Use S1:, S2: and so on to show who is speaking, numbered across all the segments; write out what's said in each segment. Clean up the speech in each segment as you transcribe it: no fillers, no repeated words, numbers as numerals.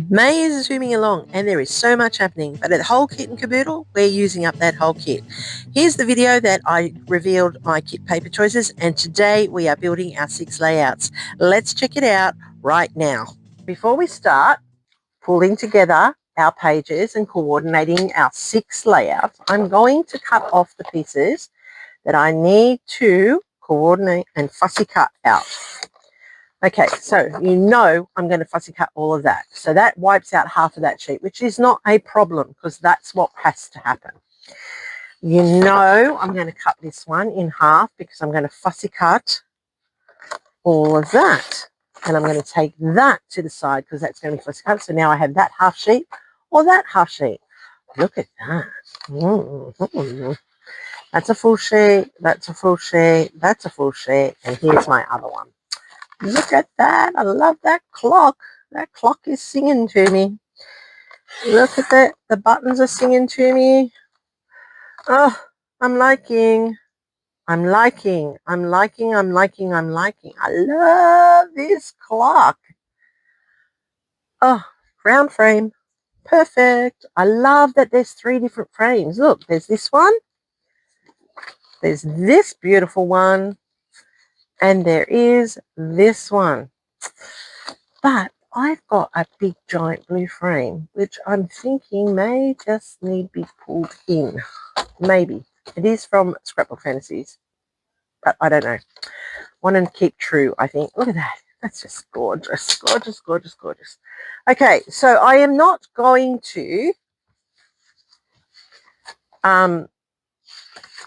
S1: May is zooming along and there is so much happening, but at Whole Kit and Caboodle, we're using up that whole kit. Here's the video that I revealed my kit paper choices, and today we are building our 6 layouts. Let's check it out right now. Before we start pulling together our pages and coordinating our 6 layouts, I'm going to cut off the pieces that I need to coordinate and fussy cut out. Okay, so you know I'm going to fussy cut all of that. So that wipes out half of that sheet, which is not a problem because that's what has to happen. You know I'm going to cut this one in half because I'm going to fussy cut all of that. And I'm going to take that to the side because that's going to be fussy cut. So now I have that half sheet or that half sheet. Look at that. Mm-hmm. That's a full sheet, that's a full sheet, that's a full sheet, and here's my other one. Look at that. I love that clock. That clock is singing to me. Look at that. The buttons are singing to me. Oh, I'm liking. I love this clock. Oh, round frame. Perfect. I love that there's 3 different frames. Look, there's this one. There's this beautiful one. And there is this one. But I've got a big giant blue frame, which I'm thinking may just need to be pulled in. Maybe. It is from Scrapbook Fantasies, but I don't know. Want to keep true, I think. Look at that. That's just gorgeous. Gorgeous, gorgeous, gorgeous. Okay, so I am not going to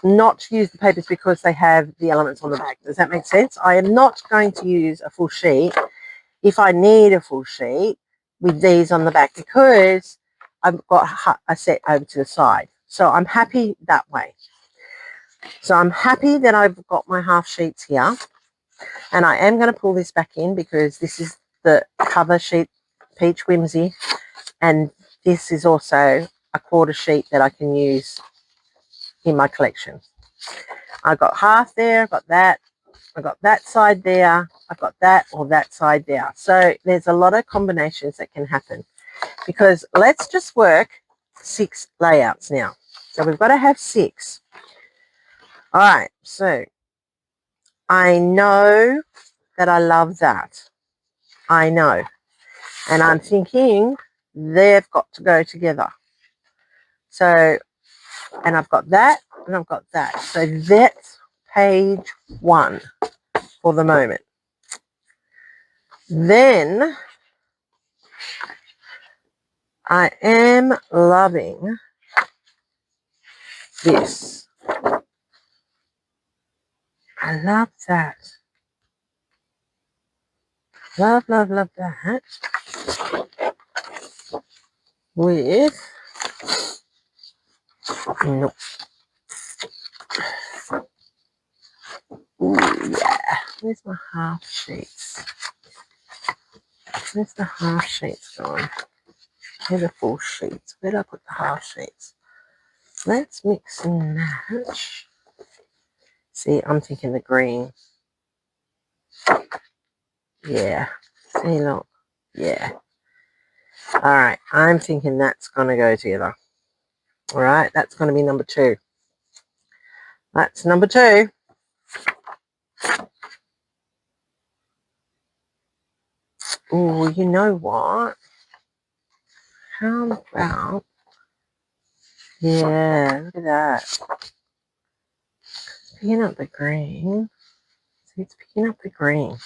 S1: not use the papers because they have the elements on the back. Does that make sense? I am not going to use a full sheet if I need a full sheet with these on the back because I've got a set over to the side. So I'm happy that way. So I'm happy that I've got my half sheets here. And I am going to pull this back in because this is the cover sheet, Peach Whimsy. And this is also a quarter sheet that I can use in my collection. I've got half there, I've got that side there, I've got that or that side there. So there's a lot of combinations that can happen because let's just work 6 layouts now. So we've got to have 6. All right, so I know that I love that. I know. And I'm thinking they've got to go together. So, and I've got that and I've got that. So that's page 1 for the moment. Then I am loving this. I love that. Love, love, love that. With, nope. Ooh, yeah. Where's my half sheets? Where's the half sheets gone? Where are the full sheets? Where did I put the half sheets? Let's mix and match. See, I'm thinking the green. Yeah. See, look. Yeah. All right. I'm thinking that's going to go together. All right. That's going to be number 2. That's number 2. Oh, you know what? How about... Yeah, look at that. It's picking up the green. See, it's picking up the green.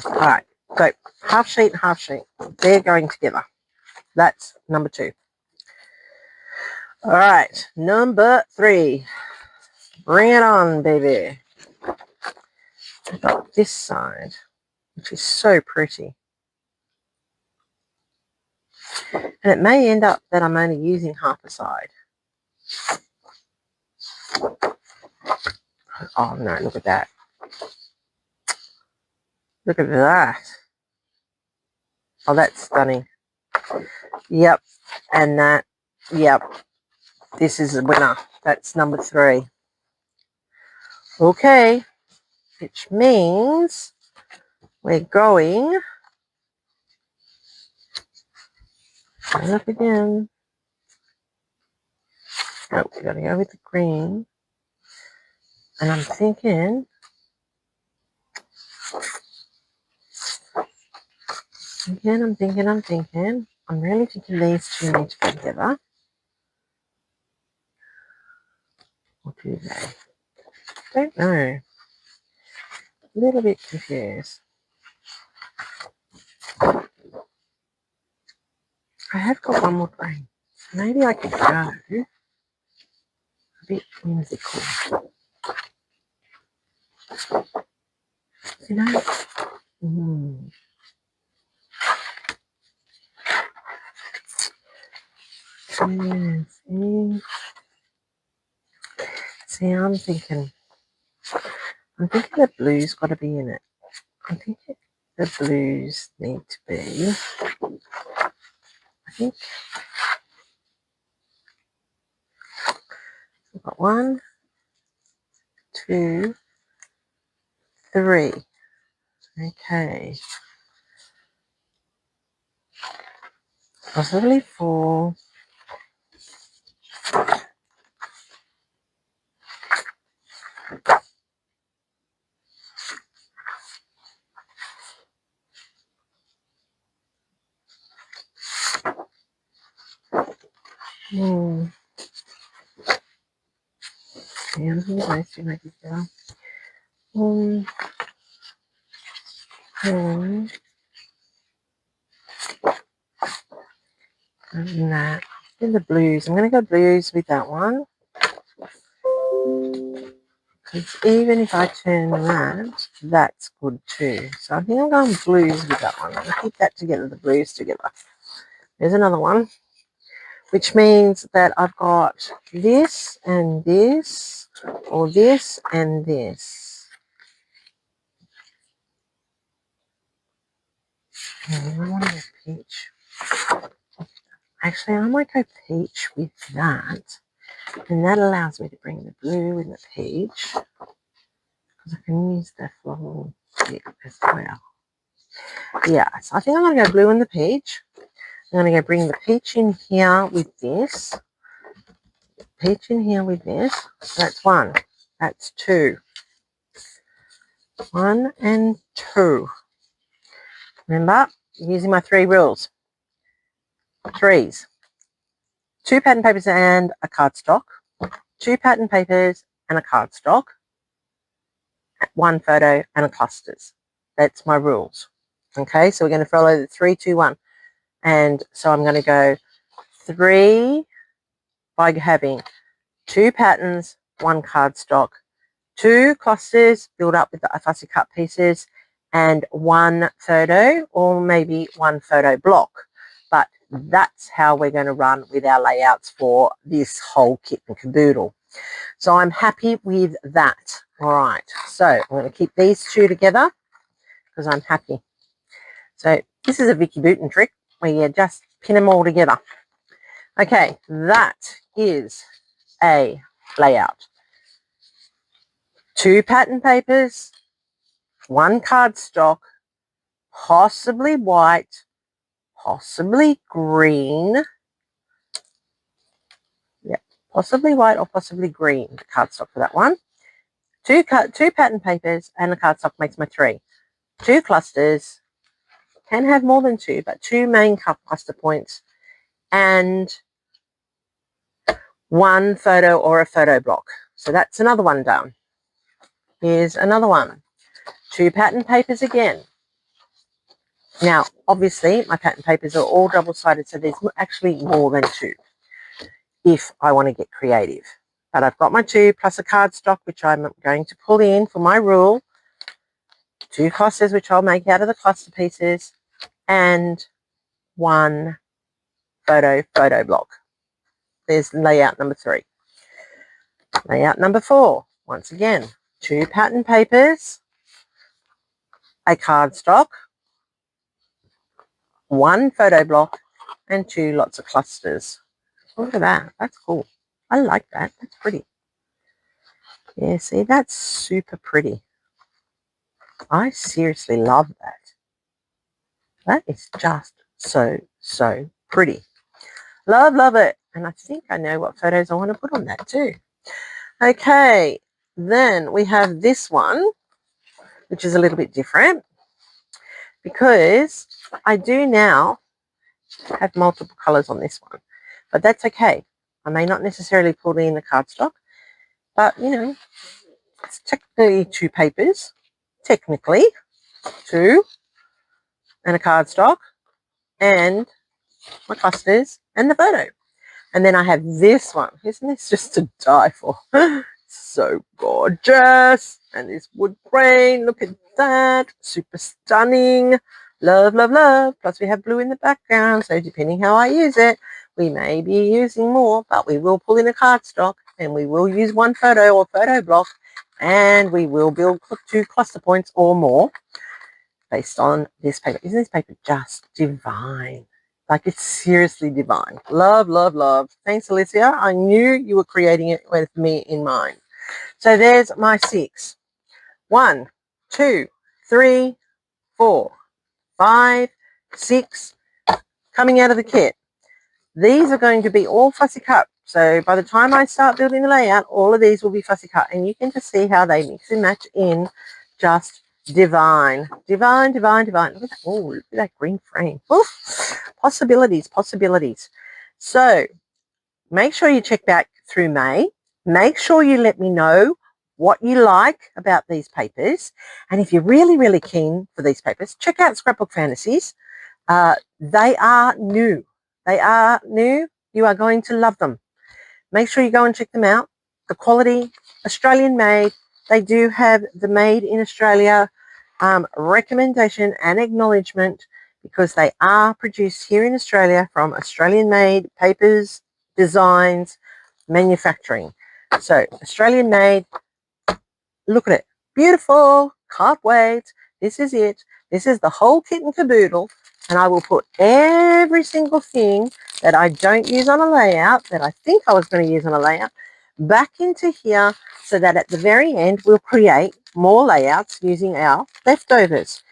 S1: All right. So, half sheet, half sheet. They're going together. That's number 2. All right. Number 3. Bring it on, baby. I've got this side, which is so pretty. And it may end up that I'm only using half a side. Oh, no, look at that. Look at that. Oh, that's stunning. Yep. And that, yep. This is a winner. That's number 3. Okay. Which means we're going Turn up again. Oh, we got to go with the green. And I'm thinking, I'm really thinking these two need to go together. Or do they? Don't know. A little bit confused. I have got one more green. Maybe I could go a bit whimsical. You know? Yeah, see, I'm thinking the blue's got to be in it. I think the blues need to be, I think we've got 1, 2, 3. Okay. Possibly 4. Yeah, I'm thinking those two might be better. And that. In the blues. I'm going to go blues with that one. Because even if I turn that, that's good too. So I think I'm going blues with that one. I'll keep that together, the blues together. There's another one. Which means that I've got this and this, or this and this. I want to go peach. Actually, I might go peach with that. And that allows me to bring the blue in the peach. Because I can use the floral bit as well. Yeah, so I think I'm going to go blue in the peach. I'm going to go bring the peach in here with this. Peach in here with this. So that's 1. That's 2. 1 and 2. Remember, using my 3 rules. 3s. 2 pattern papers and a cardstock. 2 pattern papers and a cardstock. 1 photo and a clusters. That's my rules. Okay, so we're going to follow the 3, 2, 1. And so I'm going to go 3 by having 2 patterns, 1 cardstock, 2 clusters built up with the fussy cut pieces, and 1 photo, or maybe 1 photo block. But that's how we're going to run with our layouts for this whole kit and caboodle. So I'm happy with that. All right, so I'm going to keep these 2 together because I'm happy. So this is a Vicky Booten trick where you just pin them all together. Okay, that is a layout. 2 pattern papers, 1 cardstock, possibly white, possibly green. Yeah, possibly white or possibly green, the cardstock for that one. 2 pattern papers and a cardstock makes my 3. 2 clusters, can have more than 2, but 2 main cluster points, and 1 photo or a photo block. So that's another one done. Here's another one. 2 pattern papers again. Now, obviously, my pattern papers are all double-sided, so there's actually more than 2 if I want to get creative. But I've got my 2 plus a cardstock, which I'm going to pull in for my rule. 2 clusters, which I'll make out of the cluster pieces, and 1 photo block. There's layout number 3. Layout number 4, once again, 2 pattern papers, a cardstock, 1 photo block, and 2 lots of clusters. Look at that. That's cool. I like that. That's pretty. Yeah, see, that's super pretty. I seriously love that. That is just so pretty. Love, love it. And I think I know what photos I want to put on that too. Okay, then we have this one, which is a little bit different because I do now have multiple colours on this one, but that's okay. I may not necessarily put in the cardstock, but you know, it's technically 2 papers, technically 2, and a cardstock, and my clusters, and the photo. And then I have this one. Isn't this just to die for? So gorgeous. And this wood grain, look at that. Super stunning. Love, love, love. Plus we have blue in the background, so depending how I use it, we may be using more, but we will pull in a cardstock, and we will use 1 photo or photo block, and we will build 2 cluster points or more based on this paper. Isn't this paper just divine? Like, it's seriously divine. Love, love, love. Thanks, Alicia. I knew you were creating it with me in mind. So there's my 6. 1, 2, 3, 4, 5, 6 coming out of the kit. These are going to be all fussy cut. So by the time I start building the layout, all of these will be fussy cut. And you can just see how they mix and match in. Just divine. Divine, divine, divine. Look at that. Oh, look at that green frame. Oof. Possibilities, possibilities. So make sure you check back through May. Make sure you let me know what you like about these papers. And if you're really, really keen for these papers, check out Scrapbook Fantasies. They are new. They are new. You are going to love them. Make sure you go and check them out. The quality, Australian made. They do have the Made in Australia recommendation and acknowledgement because they are produced here in Australia from Australian made papers, designs, manufacturing. So Australian made, look at it. Beautiful. Can't wait. This is it. This is the whole kit and caboodle. And I will put every single thing that I don't use on a layout, that I think I was going to use on a layout, back into here so that at the very end we'll create more layouts using our leftovers.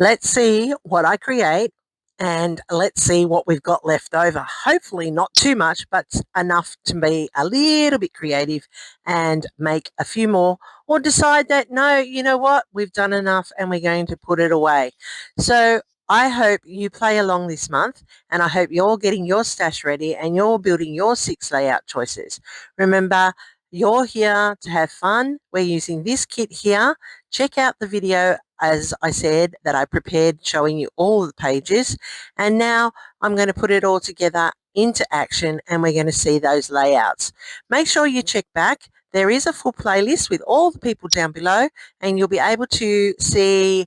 S1: Let's see what I create and let's see what we've got left over. Hopefully not too much, but enough to be a little bit creative and make a few more, or decide that, no, you know what, we've done enough and we're going to put it away. So I hope you play along this month, and I hope you're getting your stash ready and you're building your 6 layout choices. Remember, you're here to have fun. We're using this kit here. Check out the video, as I said, that I prepared showing you all the pages. And now I'm going to put it all together into action and we're going to see those layouts. Make sure you check back. There is a full playlist with all the people down below, and you'll be able to see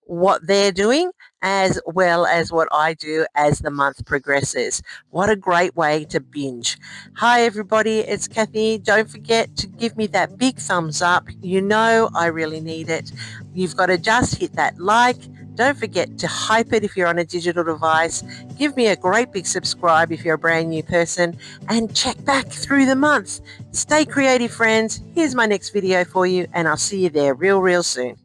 S1: what they're doing as well as what I do as the month progresses. What a great way to binge. Hi everybody, it's Kathy. Don't forget to give me that big thumbs up. You know I really need it. You've got to just hit that like. Don't forget to hype it if you're on a digital device. Give me a great big subscribe if you're a brand new person, and check back through the month. Stay creative, friends. Here's my next video for you, and I'll see you there real soon.